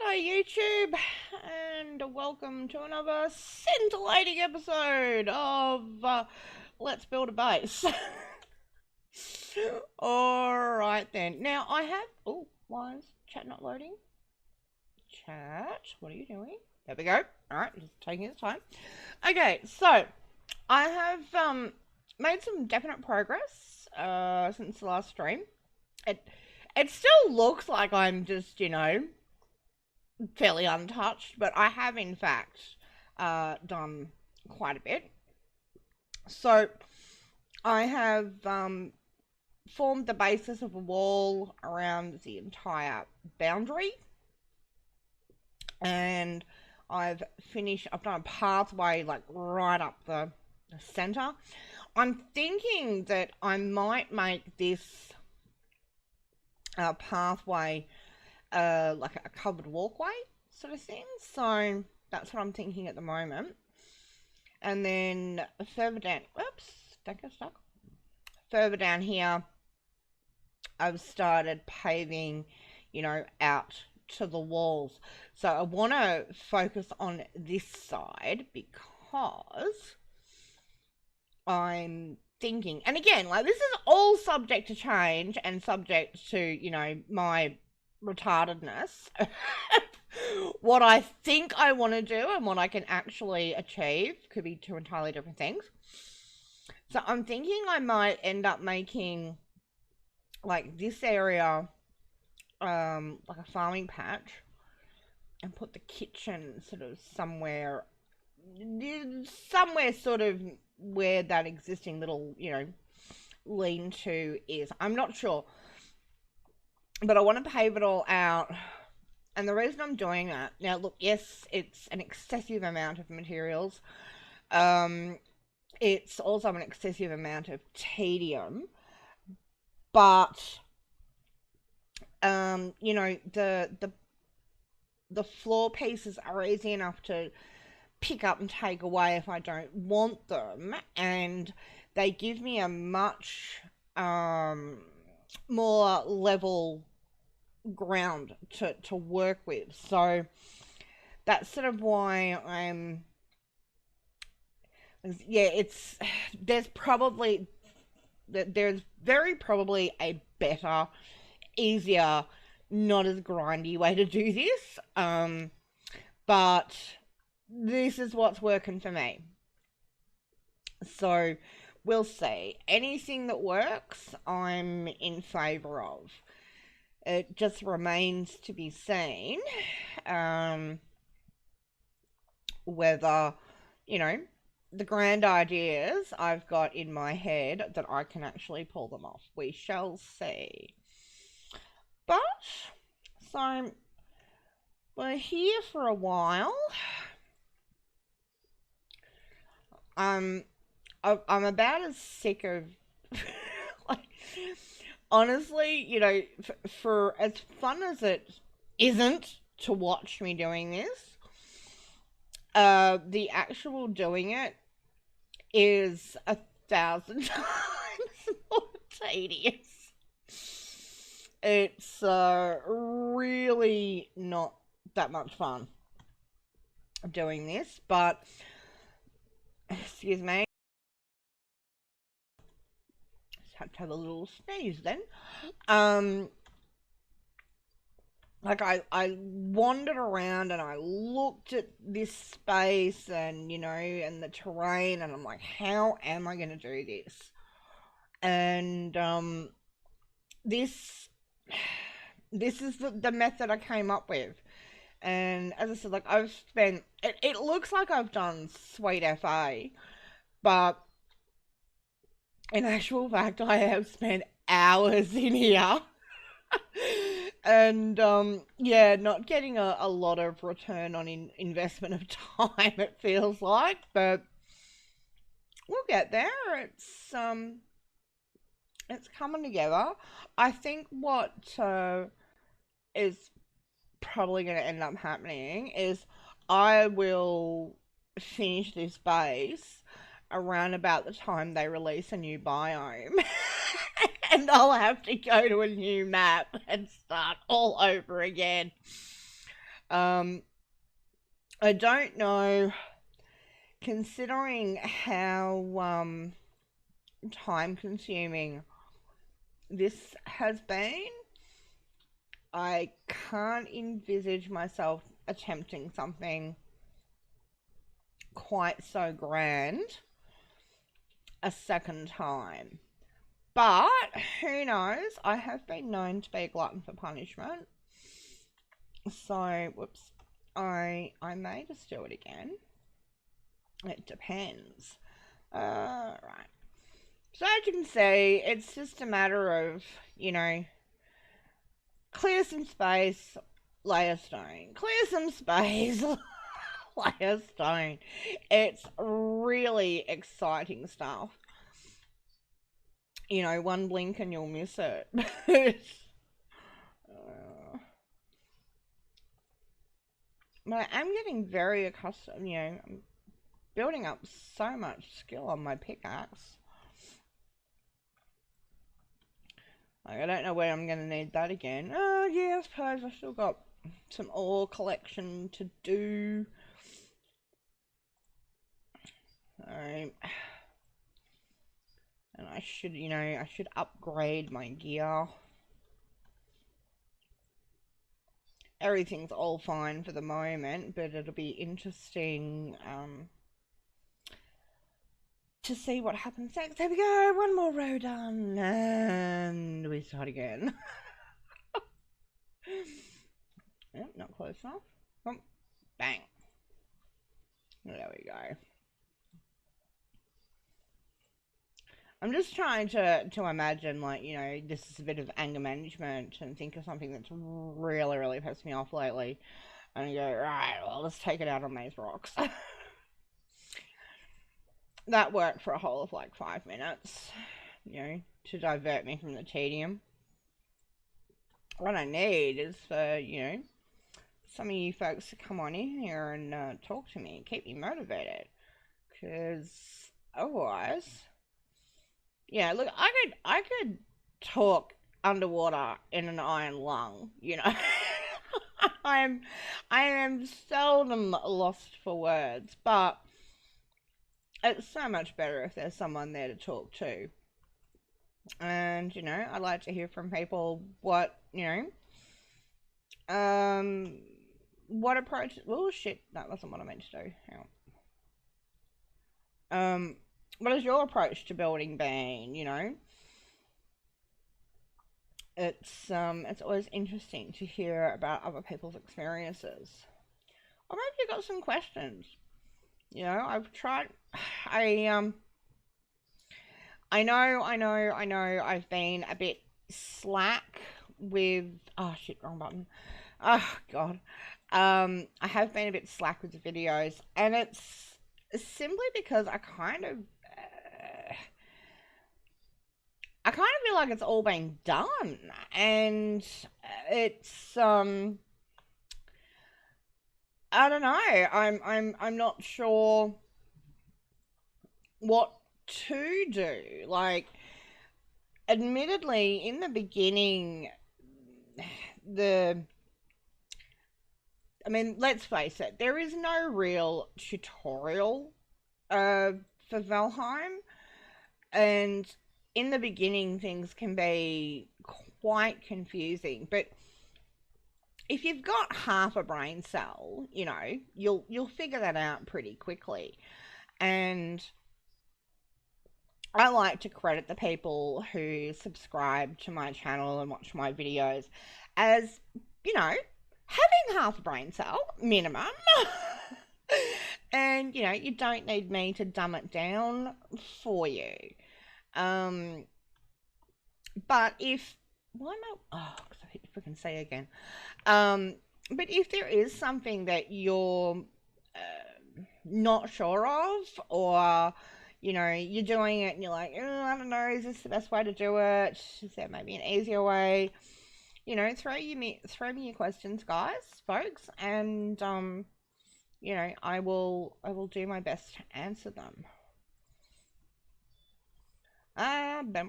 G'day YouTube, and welcome to another scintillating episode of Let's Build a Base. Alright then, now I have, oh, why is chat not loading? Chat, what are you doing? There we go, alright, just taking its time. Okay, so, I have made some definite progress since the last stream. It still looks like I'm just, fairly untouched, but I have in fact done quite a bit. So I have formed the basis of a wall around the entire boundary, and I've done a pathway like right up the center. I'm thinking that I might make this pathway like a covered walkway sort of thing. So that's what I'm thinking at the moment. And then further down, whoops, don't get stuck. Further down here, I've started paving, out to the walls. So I want to focus on this side because I'm thinking, and again, like this is all subject to change and subject to, my retardedness, what I think I want to do and what I can actually achieve could be two entirely different things. So I'm thinking I might end up making like this area like a farming patch and put the kitchen sort of somewhere sort of where that existing little lean-to is. I'm not sure, but I want to pave it all out. And the reason I'm doing that, now look, yes, it's an excessive amount of materials. It's also an excessive amount of tedium. But, the floor pieces are easy enough to pick up and take away if I don't want them. And they give me a much more level ground to work with. So that's sort of why there's very probably a better, easier, not as grindy way to do this, but this is what's working for me. So we'll see. Anything that works, I'm in favor of. It just remains to be seen whether, the grand ideas I've got in my head that I can actually pull them off. We shall see. But, so, we're here for a while. I'm about as sick of like, honestly, for as fun as it isn't to watch me doing this, the actual doing it is 1,000 times more tedious. It's really not that much fun doing this, but excuse me. Have to have a little sneeze then. Like I wandered around and I looked at this space and and the terrain, and I'm like, how am I gonna do this? And this is the method I came up with. And as I said, like I've spent it looks like I've done sweet FA, but in actual fact, I have spent hours in here. And, not getting a lot of return on investment of time, it feels like. But we'll get there. It's coming together. I think what is probably going to end up happening is I will finish this base around about the time they release a new biome. And I'll have to go to a new map and start all over again. I don't know, considering how time consuming this has been, I can't envisage myself attempting something quite so grand a second time. But who knows? I have been known to be a glutton for punishment. So, whoops. I may just do it again. It depends. Right. So as you can see, it's just a matter of, clear some space, lay a stone. Clear some space, lay a stone. It's really exciting stuff. One blink and you'll miss it. But I'm getting very accustomed, I'm building up so much skill on my pickaxe. Like, I don't know where I'm going to need that again. Oh, yeah, I suppose I've still got some ore collection to do. And I should, I should upgrade my gear. Everything's all fine for the moment, but it'll be interesting to see what happens next. There we go, one more row done, and we start again. Yep, not close enough. Oh, bang. There we go. I'm just trying to imagine, like, this is a bit of anger management and think of something that's really, really pissed me off lately. And I go, right, well, let's take it out on these rocks. That worked for a whole of like 5 minutes, to divert me from the tedium. What I need is for, some of you folks to come on in here and talk to me, keep me motivated. Because otherwise... Yeah, look, I could talk underwater in an iron lung, I am seldom lost for words, but it's so much better if there's someone there to talk to. And, I like to hear from people what approach... Oh, shit, that wasn't what I meant to do. Hang on. What is your approach to building been, It's always interesting to hear about other people's experiences. Or maybe you got some questions. I've tried... I know I've been a bit slack with... Oh, shit, wrong button. Oh, God. I have been a bit slack with the videos, and it's simply because I kind of feel like it's all been done, and it's I don't know. I'm not sure what to do. Like, admittedly, in the beginning, let's face it, there is no real tutorial for Valheim, and in the beginning things can be quite confusing, but if you've got half a brain cell, you'll figure that out pretty quickly. And I like to credit the people who subscribe to my channel and watch my videos as, having half a brain cell, minimum. And, you don't need me to dumb it down for you. But if... Why am I... Oh, because I hit the freaking say again. But if there is something that you're not sure of, or, you're doing it and you're like, I don't know, is this the best way to do it? Is there maybe an easier way? Throw me your questions, guys, folks, and, I will do my best to answer them. We're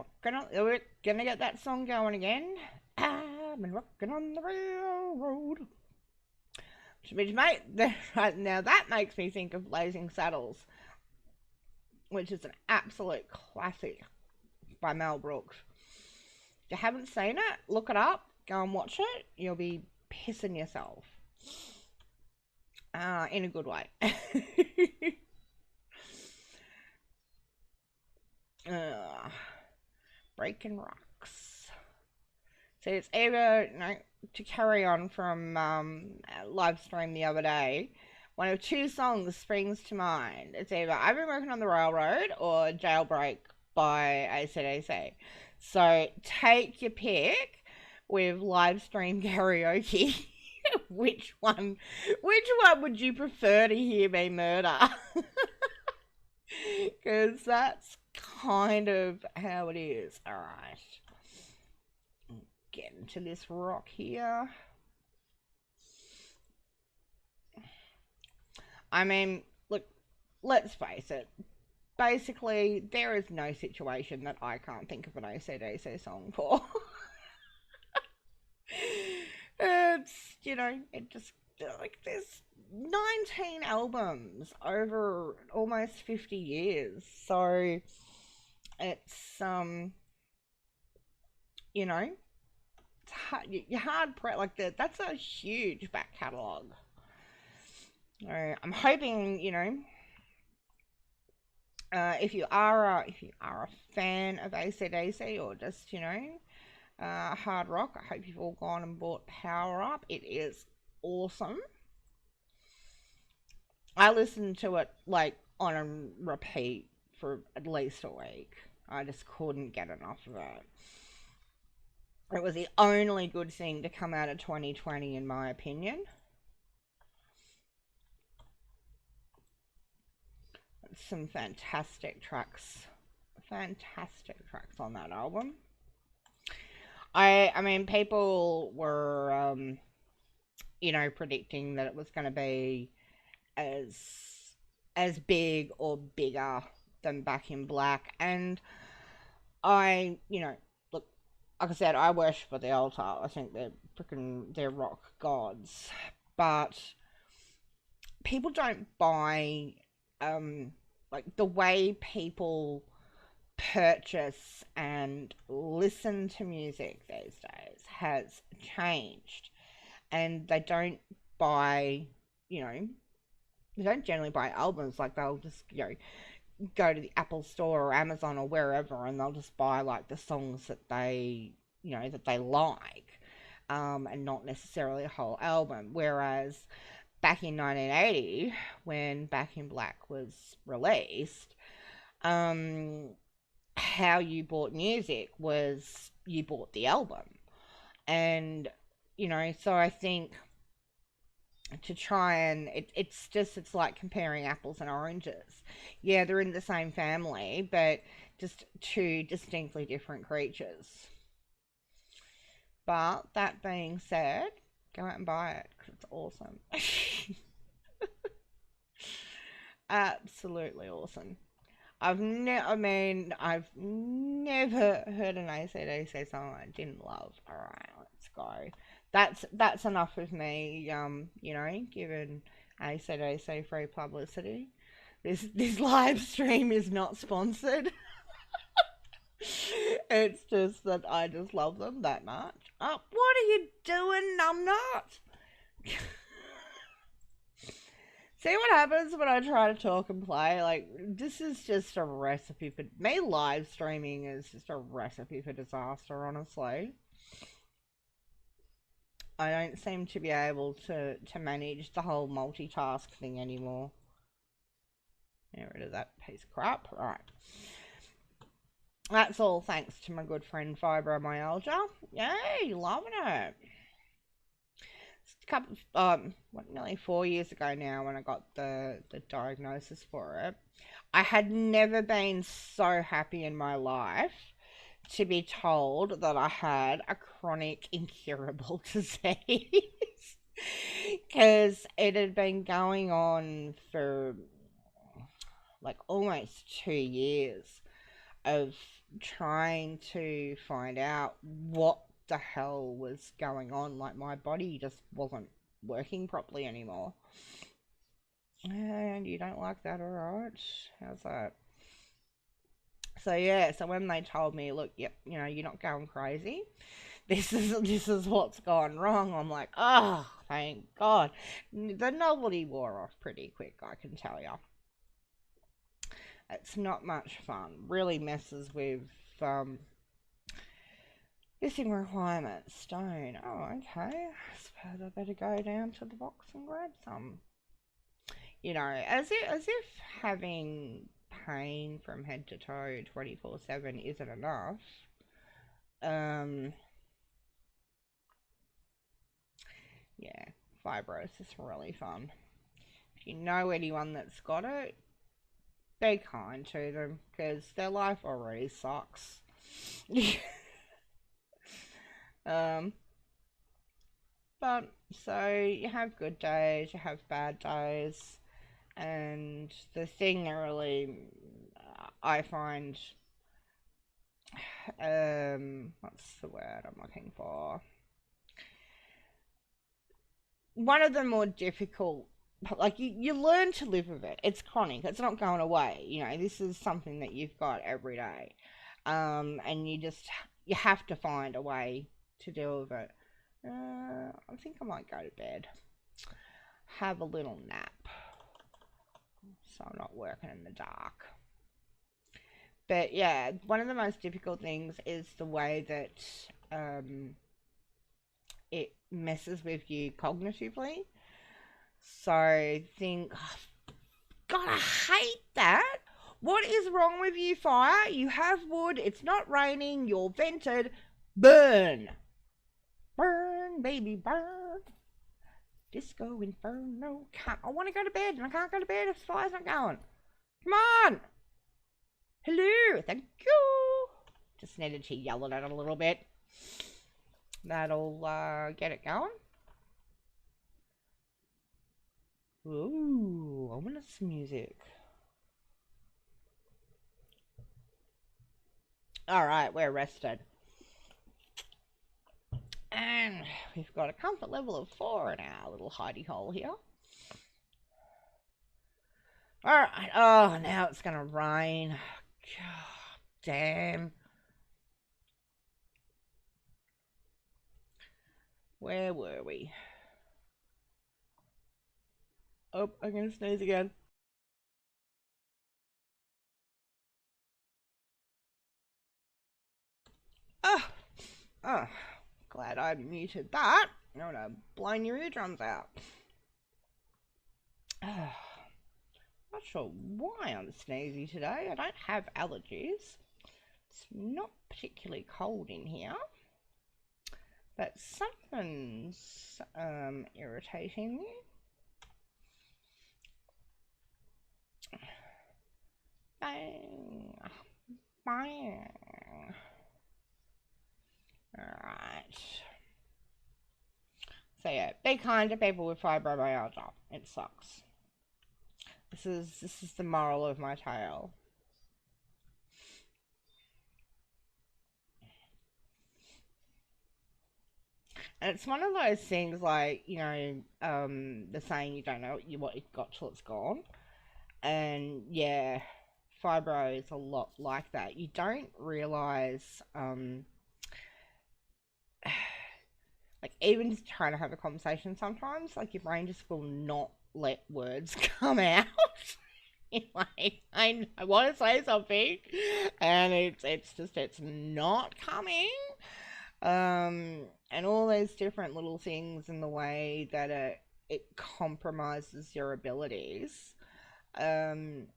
gonna get that song going again. I've been rocking on the railroad. Which now that makes me think of Blazing Saddles, which is an absolute classic by Mel Brooks. If you haven't seen it, look it up, go and watch it. You'll be pissing yourself. In a good way. Breaking Rocks. So it's either, to carry on from live stream the other day, one of two songs springs to mind. It's either I've Been Working on the Railroad or Jailbreak by AC/DC. So take your pick with live stream karaoke. Which one would you prefer to hear me murder? Because that's kind of how it is. Alright. Get into this rock here. I mean, look, let's face it. Basically, there is no situation that I can't think of an AC/DC song for. It's, it just, like, there's 19 albums over almost 50 years. So, it's, it's hard, you're hard pressed, like, that's a huge back catalogue. I'm hoping, if you are a fan of AC/DC or just, hard rock, I hope you've all gone and bought Power Up. It is awesome. I listened to it like on a repeat for at least a week. I just couldn't get enough of it. It was the only good thing to come out of 2020 in my opinion. Some fantastic tracks on that album. I mean, people were, predicting that it was going to be as big or bigger than Back in Black, and I, look, like I said, I worship at the altar. I think they're rock gods, but people don't buy, like, the way people purchase and listen to music these days has changed, and they don't buy, they don't generally buy albums. Like, they'll just, go to the Apple Store or Amazon or wherever, and they'll just buy, like, the songs that they, that they like, and not necessarily a whole album. Whereas back in 1980, when Back in Black was released, how you bought music was you bought the album. And, so I think to try and, it's like comparing apples and oranges. Yeah, they're in the same family, but just two distinctly different creatures. But that being said, go out and buy it because it's awesome. Absolutely awesome. I've never heard an AC/DC song I didn't love. Alright, let's go. That's enough with me, giving AC/DC free publicity. This live stream is not sponsored. It's just that I just love them that much. Oh, what are you doing, numbnut? See what happens when I try to talk and play? Like, this is just a recipe for... Me live streaming is just a recipe for disaster, honestly. I don't seem to be able to manage the whole multitask thing anymore. Get rid of that piece of crap. Right. That's all thanks to my good friend Fibromyalgia. Yay, loving it. Nearly 4 years ago now when I got the diagnosis for it. I had never been so happy in my life to be told that I had a chronic incurable disease. Because it had been going on for like almost 2 years of trying to find out what the hell was going on. Like, my body just wasn't working properly anymore. And you don't like that, alright? How's that? So yeah, so when they told me, look, yep, you know, you're not going crazy. This is what's gone wrong. I'm like, oh, thank God. The novelty wore off pretty quick, I can tell you. It's not much fun. Really messes with missing requirements. Stone. Oh, okay. I suppose I better go down to the box and grab some. You know, as if having pain from head to toe 24/7 isn't enough. Yeah, fibros is really fun. If you know anyone that's got it, be kind to them because their life already sucks. um, but so you have good days, you have bad days, and the thing that really I find, what's the word I'm looking for? One of the more difficult, like you learn to live with it. It's chronic. It's not going away. You know, this is something that you've got every day, and you have to find a way to deal with it. I think I might go to bed, have a little nap, so I'm not working in the dark. But yeah, one of the most difficult things is the way that it messes with you cognitively. So think, oh, God, I hate that. What is wrong with you, fire? You have wood, it's not raining, you're vented. Burn. Burn, baby, burn. Disco Inferno. I want to go to bed, and I can't go to bed if the fire's not going. Come on. Hello, thank you. Just needed to yell at it a little bit. That'll get it going. Ooh, ominous music. Alright, we're rested. And we've got a comfort level of 4 in our little hidey hole here. Alright, oh, now it's gonna rain. God damn. Where were we? Oh, I'm gonna sneeze again. Oh, oh, glad I muted that. I would have blown your eardrums out. Not sure why I'm sneezy today. I don't have allergies. It's not particularly cold in here. But something's irritating me. Bang. Bang. Alright. So yeah, be kind to people with fibromyalgia. It sucks. This is the moral of my tale. And it's one of those things like, you know, the saying you don't know what you've got till it's gone. And yeah, fibro is a lot like that. You don't realize, like even just trying to have a conversation sometimes, like your brain just will not let words come out. Like I want to say something, and it's not coming. And all those different little things in the way that it compromises your abilities. And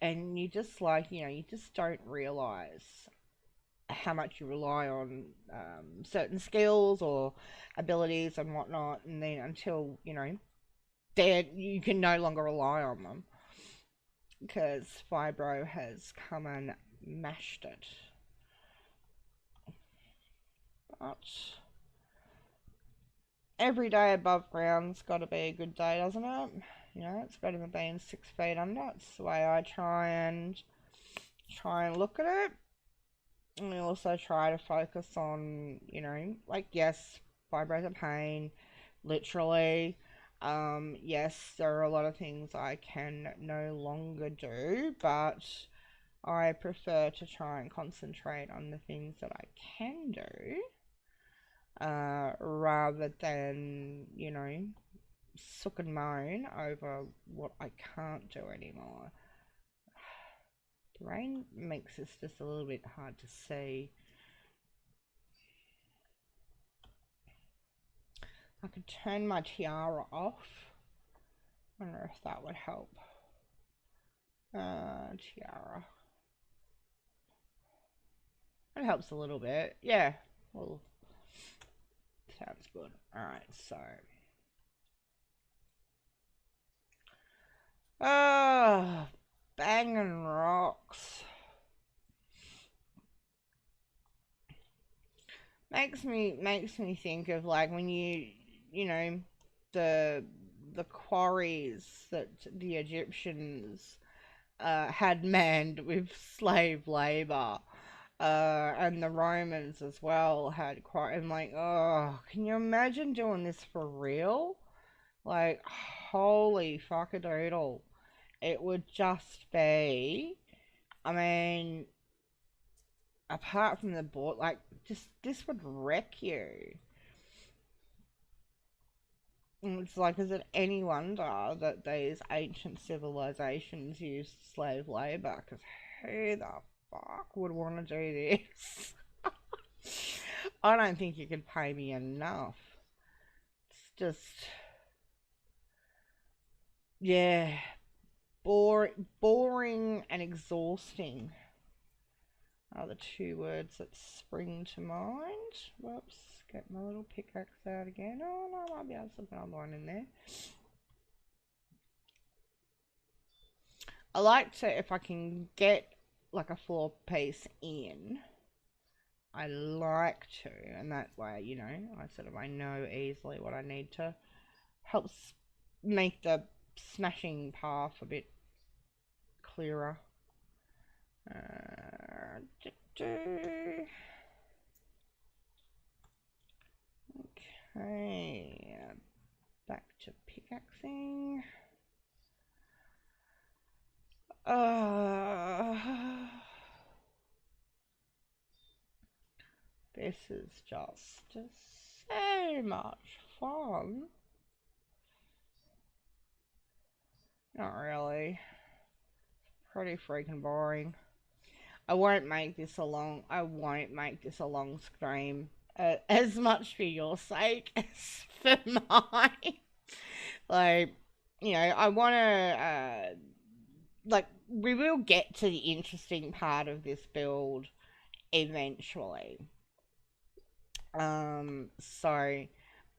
you just like, you know, you just don't realize how much you rely on certain skills or abilities and whatnot, and then until, you know, you can no longer rely on them because fibro has come and mashed it. But every day above ground's got to be a good day, doesn't it? You know, it's better than being 6 feet under. It's the way I try and look at it. And I also try to focus on, you know, like, yes, fibro's a pain, literally. Yes, there are a lot of things I can no longer do, but I prefer to try and concentrate on the things that I can do, rather than, sook and moan over what I can't do anymore. The rain makes this just a little bit hard to see. I could turn my tiara off. I wonder if that would help. Tiara. It helps a little bit. Yeah. Well, sounds good. Alright, so. Banging rocks. Makes me think of like when the quarries that the Egyptians had manned with slave labor, and the Romans as well had quite. I'm like, oh, can you imagine doing this for real? Like, holy fuckadoodle. It would just be, I mean, apart from the board, like, just, this would wreck you. And it's like, is it any wonder that these ancient civilizations used slave labor? Because who the fuck would want to do this? I don't think you could pay me enough. It's just, yeah, boring and exhausting are the two words that spring to mind. Whoops, get my little pickaxe out again. Oh no, I might be able to slip another one in there. I like to, if I can get like a floor piece in, I like to, and that way, I know easily what I need to help make the smashing path a bit clearer. Okay, back to pickaxing. This is just so much fun. Not really. Pretty freaking boring. I won't make this a long stream, as much for your sake as for mine. Like, I want to, we will get to the interesting part of this build eventually. So,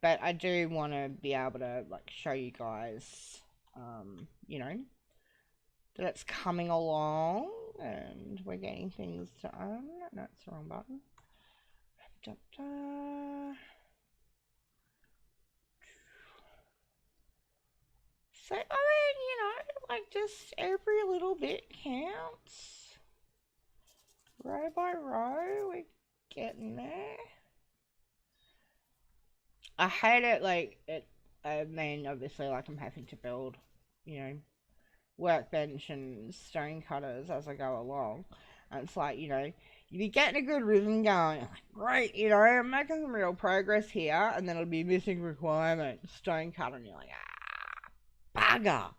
but I do want to be able to, show you guys, that it's coming along and we're getting things done. No, it's the wrong button. Da, da. So, I mean, just every little bit counts. Row by row, we're getting there. I hate it, I mean, obviously, I'm having to build, workbench and stone cutters as I go along. And it's like, you'd be getting a good rhythm going. Like, great, I'm making some real progress here. And then it'll be missing requirement, stone cutter. And you're like, bugger.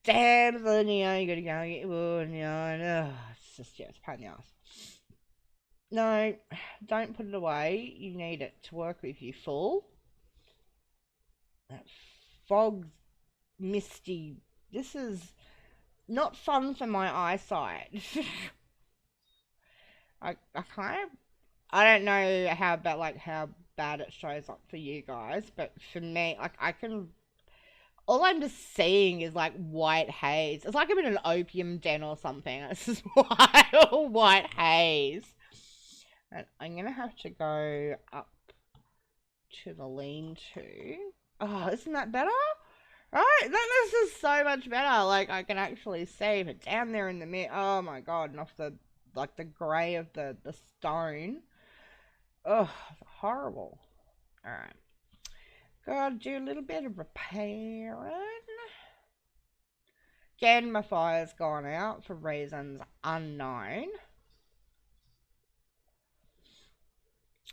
Damn, so then, you gotta go and get wood. And, it's just, it's a pain in the ass. No, don't put it away. You need it to work with you full. That fog's misty. This is not fun for my eyesight. I don't know how bad it shows up for you guys, but for me, all I'm just seeing is white haze. It's like I'm in an opium den or something. It's just white haze. And I'm gonna have to go up to the lean-to. Oh, isn't that better? Right? This is so much better. I can actually see, but down there in the mid, oh my god, and off the, the grey of the stone. Oh, it's horrible. Alright. Gotta do a little bit of repairing. Again, my fire's gone out for reasons unknown.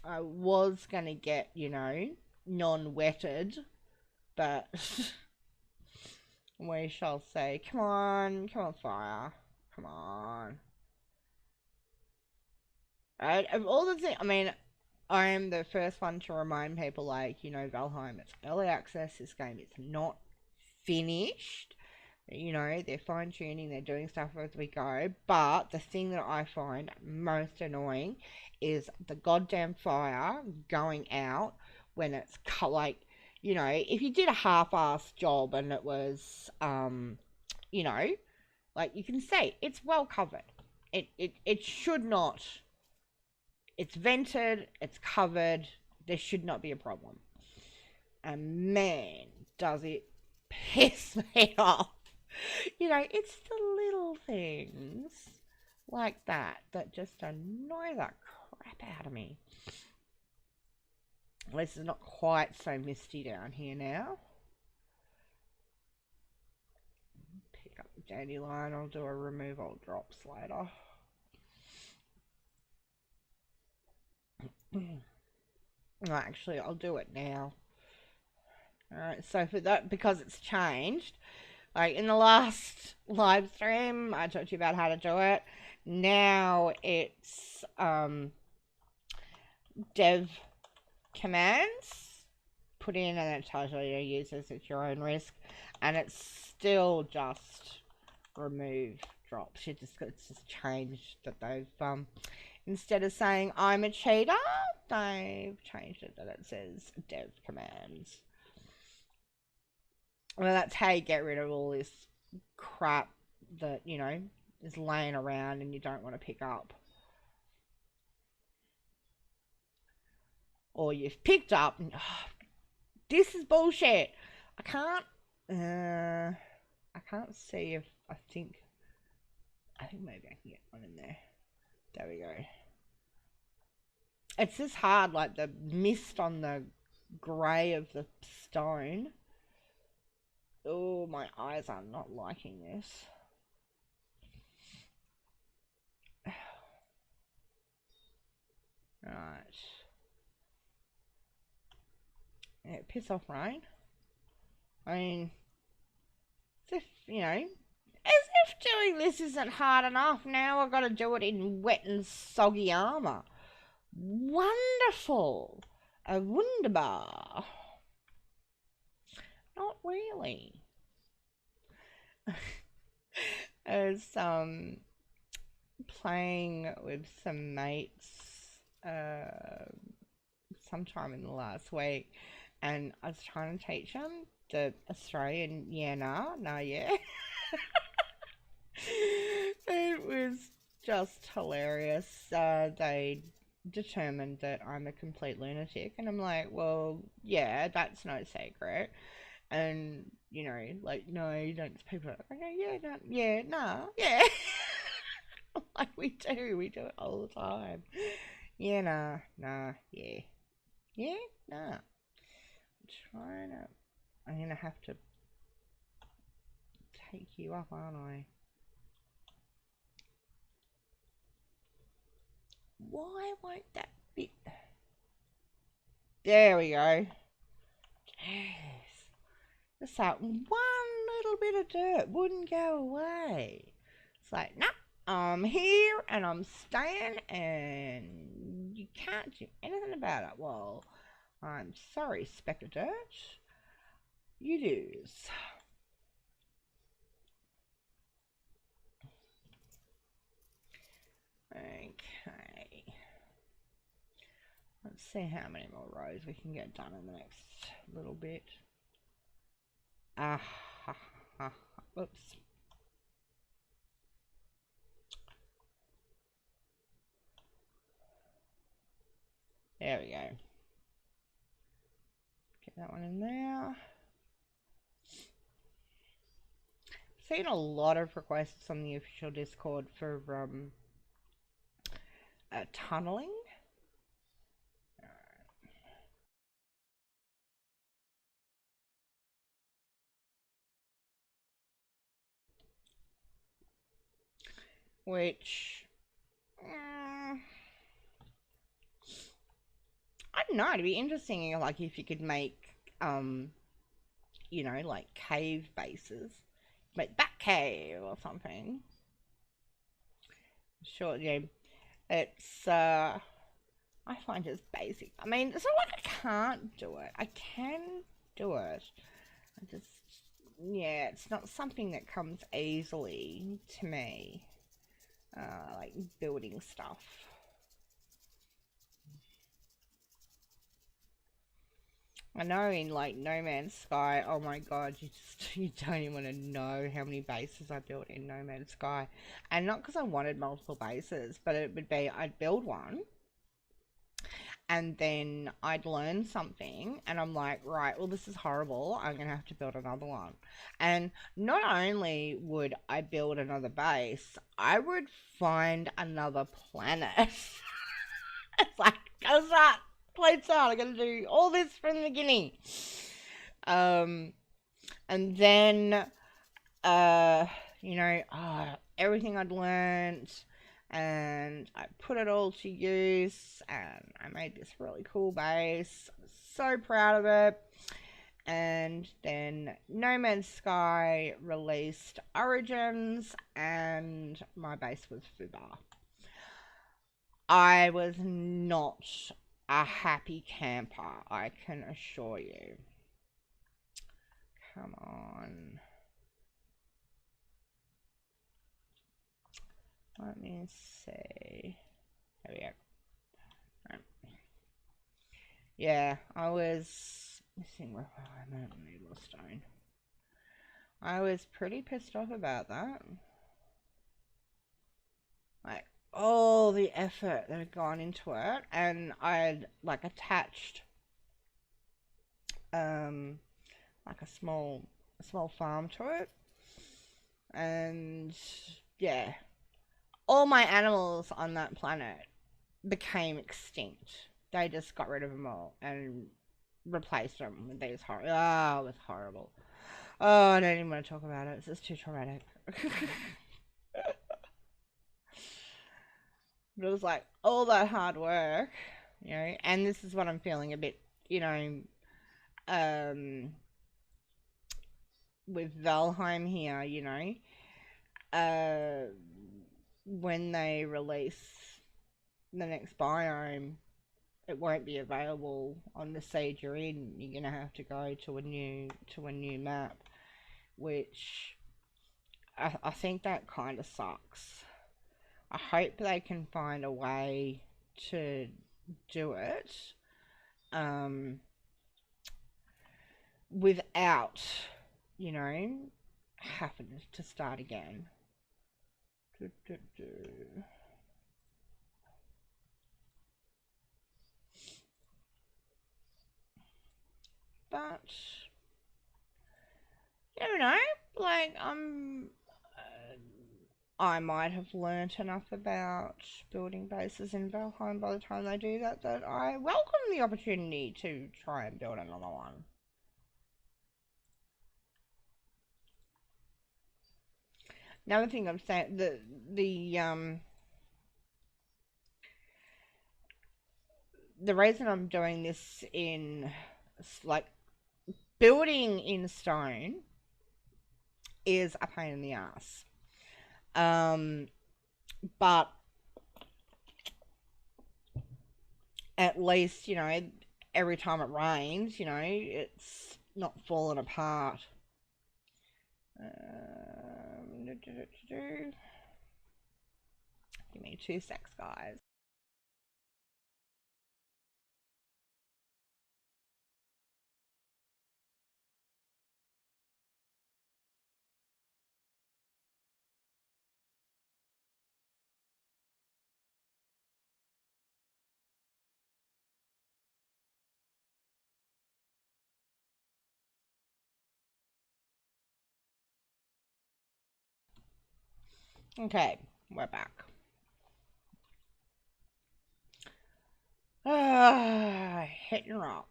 I was gonna get, non-wetted, but we shall say, come on, fire, come on. Right, of all the things, I mean, I am the first one to remind people, Valheim, it's early access, this game is not finished. They're fine tuning, they're doing stuff as we go. But the thing that I find most annoying is the goddamn fire going out when it's if you did a half-assed job and it was, you can see it's well covered. It should not. It's vented, it's covered, there should not be a problem. And man, does it piss me off. It's the little things like that just annoy the crap out of me. At least it's not quite so misty down here now. Pick up the dandelion, I'll do a remove all drops later. Actually, I'll do it now. Alright, so for that, because it's changed, in the last live stream, I talked to you about how to do it. Now it's dev commands, put in, and it tells you your users at your own risk, and it's still just remove drops. It's just changed that they've instead of saying I'm a cheater, they've changed it that it says dev commands. Well, that's how you get rid of all this crap that, is laying around and you don't want to pick up. Or you've picked up and, this is bullshit. I can't see if, I think maybe I can get one in there. There we go. It's just hard, like the mist on the grey of the stone. Oh, my eyes are not liking this. Right. Yeah, piss off, rain. I mean, as if doing this isn't hard enough, now I've got to do it in wet and soggy armour. Wonderful. A wunderbar. Not really. As playing with some mates sometime in the last week, and I was trying to teach them the Australian yeah nah yeah. It was just hilarious. They determined that I'm a complete lunatic, and I'm like, well, yeah, that's no secret. And no, you don't. People are like, okay, yeah, no, yeah, nah, yeah. Like we do it all the time. Yeah, nah, yeah, nah. I'm gonna have to take you up, aren't I? Why won't that fit? There we go. Jeez. Just that one little bit of dirt wouldn't go away. It's like, nah, I'm here and I'm staying and you can't do anything about it. Well, I'm sorry, speck of dirt. You lose. Okay. Let's see how many more rows we can get done in the next little bit. Whoops. There we go. Get that one in there. Seen a lot of requests on the official Discord for tunneling. which I don't know. It'd be interesting, like if you could make, like cave bases, like that cave or something. Sure, yeah. It's I find it's basic. I mean, it's not like I can't do it. I can do it. I just, yeah, it's not something that comes easily to me. Like building stuff. I know in like No Man's Sky, oh my god, you don't even want to know how many bases I built in No Man's Sky. And not because I wanted multiple bases, but it would be I'd build one and then I'd learn something and I'm like, right, well this is horrible, I'm gonna have to build another one. And not only would I build another base, I would find another planet. It's like, gotta start, play start, I gotta do all this from the beginning. And then uh everything I'd learned and I put it all to use and I made this really cool base. I was so proud of it. And then No Man's Sky released Origins and my base was Fubar. I was not a happy camper, I can assure you. Come on. Let me see. There we go. Right. Yeah, I was missing refinement and needle stone. I was pretty pissed off about that. Like, all the effort that had gone into it, and I'd like attached like a small farm to it, and yeah, all my animals on that planet became extinct. They just got rid of them all and replaced them with these horrible. Oh, it was horrible. Oh, I don't even want to talk about it. It's just too traumatic. But it was like all that hard work, and this is what I'm feeling a bit, with Valheim here, when they release the next biome, it won't be available on the seed you're in. You're gonna have to go to a new map, which I think that kind of sucks. I hope they can find a way to do it without, having to start again. But you never know. Like I might have learnt enough about building bases in Valheim by the time they do that I welcome the opportunity to try and build another one. Another thing I'm saying, the reason I'm doing this in like building in stone is a pain in the ass. But at least, every time it rains, it's not falling apart. Give me 2 secs, guys. Okay, we're back. Hitting rocks.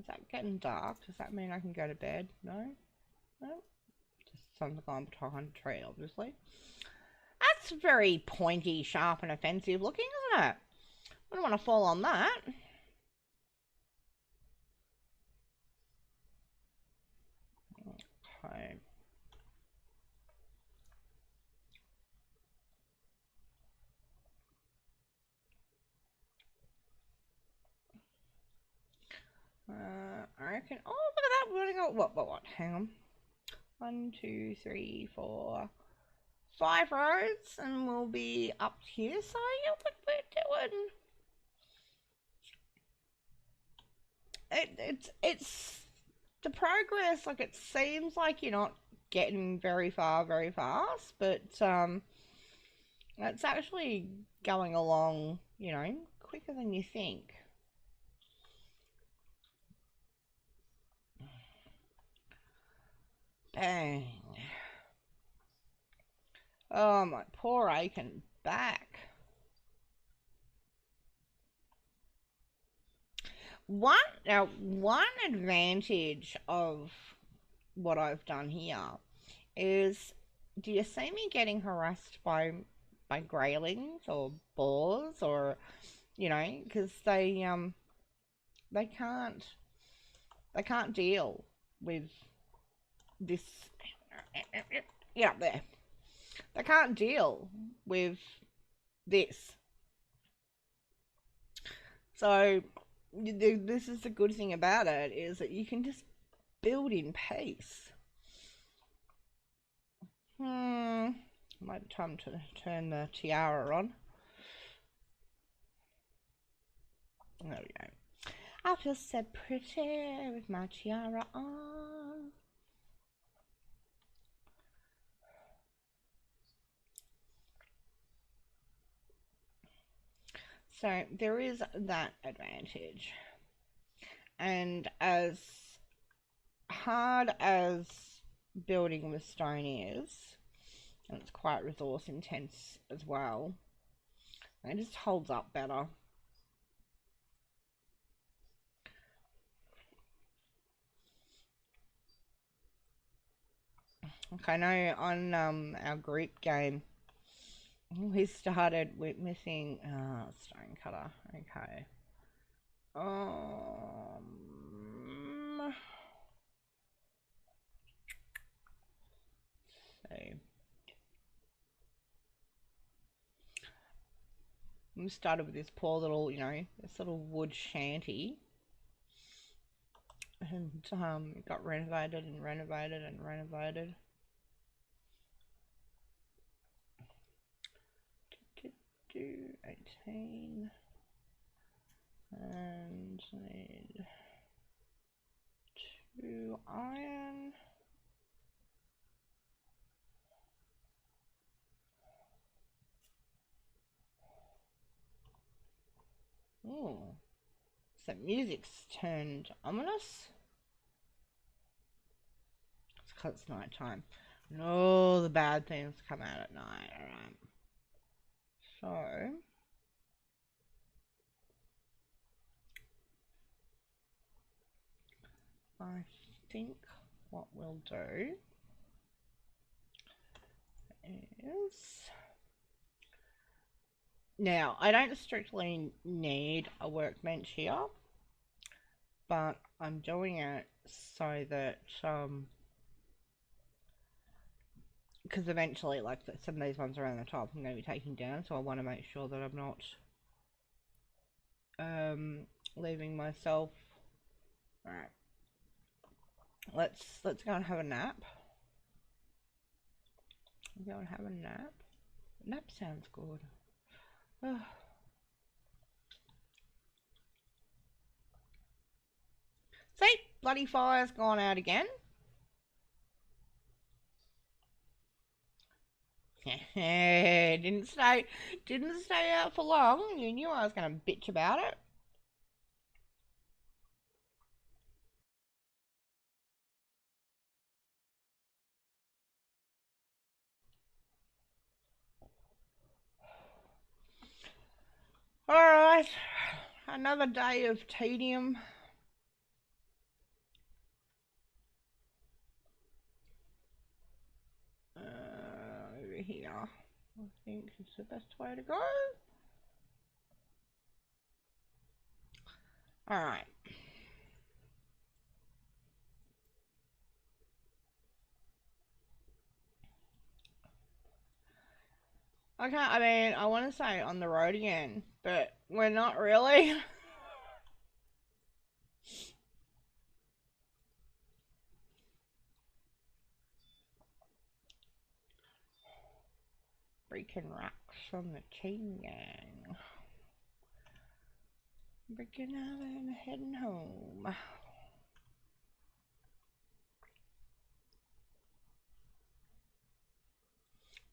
Is that getting dark? Does that mean I can go to bed? No? No? Just something on behind a tree, obviously. That's very pointy, sharp, and offensive looking, isn't it? I don't want to fall on that. Okay. I reckon. Oh, look at that! We're gonna go. What? Hang on. 1, 2, 3, 4, 5 rows, and we'll be up here. So yeah, what we're doing. It's the progress. Like it seems like you're not getting very far very fast, but it's actually going along. You know, quicker than you think. Bang. Oh, my poor aching back. One advantage of what I've done here is, do you see me getting harassed by graylings or boars, or you know, because they can't they can't deal with this. Yeah, there. They can't deal with this. So this is the good thing about it, is that you can just build in pace. Might be time to turn the tiara on. There we go. I feel so pretty with my tiara on. So there is that advantage. And as hard as building with stone is, and it's quite resource intense as well, it just holds up better. Okay, I know on our group game we started with missing stone cutter. Okay. So we started with this poor little, you know, this little wood shanty, and it got renovated and renovated and renovated. Do 18 and need 2 iron. Oh, so music's turned ominous. It's because it's night time. And all the bad things come out at night. Alright. So I think what we'll do is, now I don't strictly need a workbench here, but I'm doing it so that because eventually, like some of these ones around the top I'm going to be taking down, so I want to make sure that I'm not leaving myself. Alright, let's go and have a nap. Go and have a nap. Nap sounds good. See, bloody fire's gone out again. didn't stay out for long. You knew I was going to bitch about it. Alright, another day of tedium. here. I think it's the best way to go. Alright. Okay, I mean, I want to say on the road again, but we're not really. Breaking racks from the chain gang. Breaking out and heading home.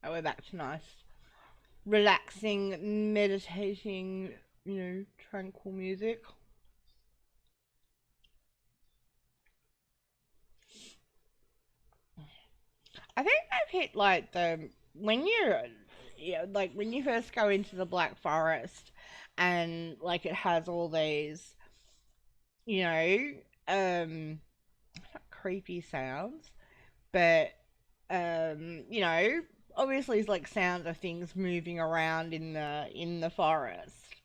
Oh, we're back to nice, relaxing, meditating, tranquil music. I think they've hit like when you're, like when you first go into the Black Forest, and like it has all these, you know, not creepy sounds, but obviously it's like sounds of things moving around in the forest,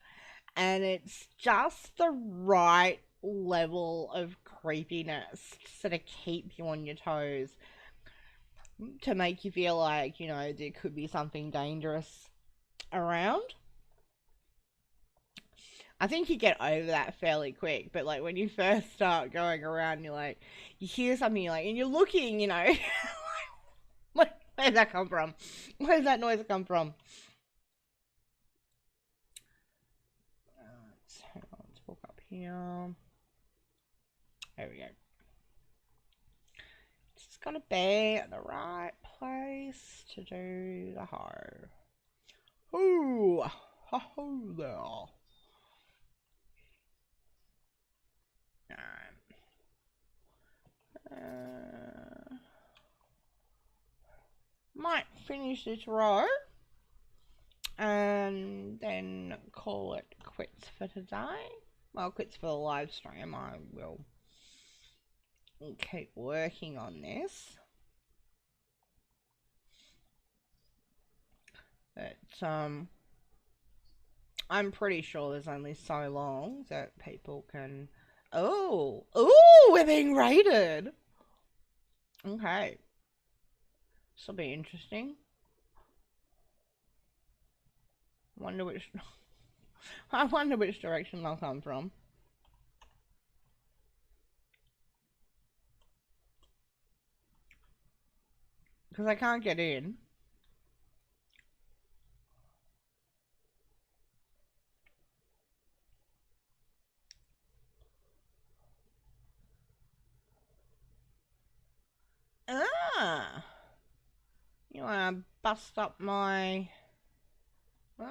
and it's just the right level of creepiness to sort of keep you on your toes, to make you feel like, there could be something dangerous around. I think you get over that fairly quick, but like when you first start going around, you're like, you hear something, you're like, and you're looking, where's that come from? Where's that noise come from? Let's walk up here. There we go. Just gotta be at the right place to do the hoe. Ooh, ho there. Might finish this row and then call it quits for today. Well, quits for the live stream. I will keep working on this. But I'm pretty sure there's only so long that people can. Oh, we're being raided. Okay, this will be interesting. I wonder which direction they'll come from. Because I can't get in. Ah! You wanna bust up my... Oh.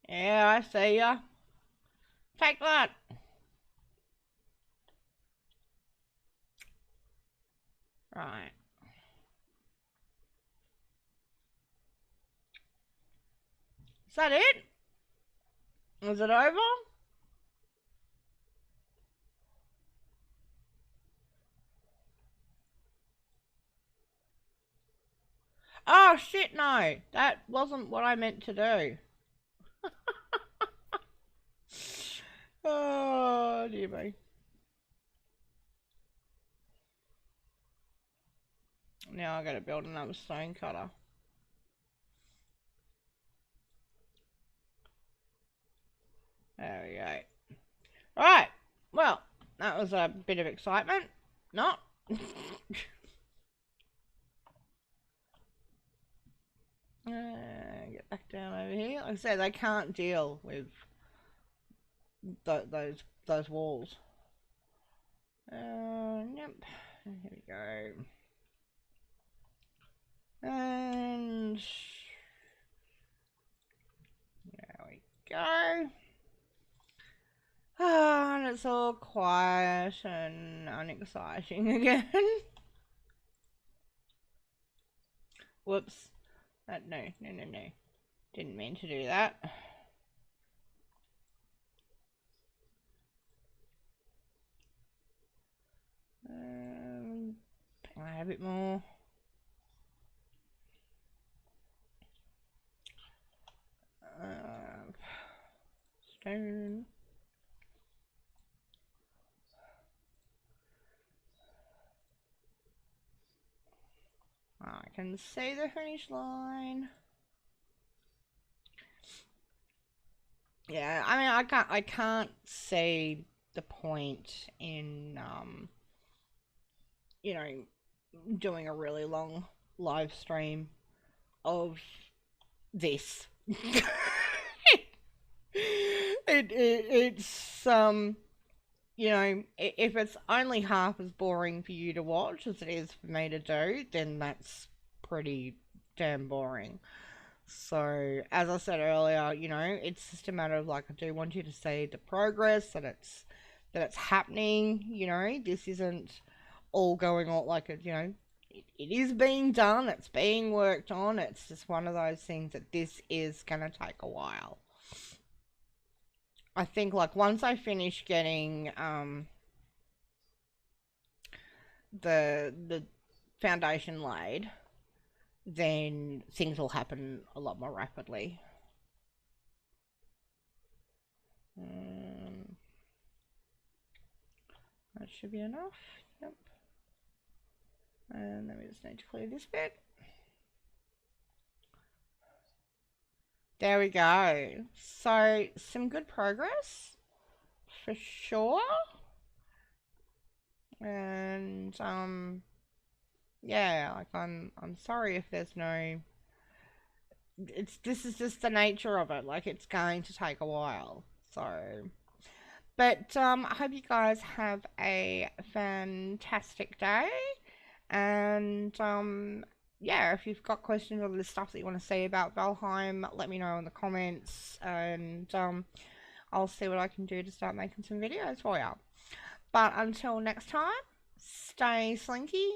Yeah, I see ya. Take that! Right. Is that it? Is it over? Oh shit, no. That wasn't what I meant to do. Oh dear me. Now I gotta build another stone cutter. There we go. Right. Well, that was a bit of excitement. Not. Get back down over here. Like I said, they can't deal with those walls. Yep. Here we go. And there we go. And it's all quiet and unexciting again. Whoops. No. Didn't mean to do that. a bit more. Stone. I can see the finish line. Yeah, I mean, I can't see the point in, you know, doing a really long live stream of this. It's you know, if it's only half as boring for you to watch as it is for me to do, then that's pretty damn boring. So, as I said earlier, you know, it's just a matter of like, I do want you to see the progress, that it's happening. You know, this isn't all going on like it. You know, it is being done. It's being worked on. It's just one of those things that this is gonna take a while. I think like once I finish getting the foundation laid, then things will happen a lot more rapidly. That should be enough. Yep. And then we just need to clear this bit. There we go. So some good progress for sure. And yeah, like I'm sorry if there's no, this is just the nature of it. Like it's going to take a while. So, but I hope you guys have a fantastic day. And yeah, if you've got questions or the stuff that you want to say about Valheim, let me know in the comments, and I'll see what I can do to start making some videos for you. But until next time, stay slinky.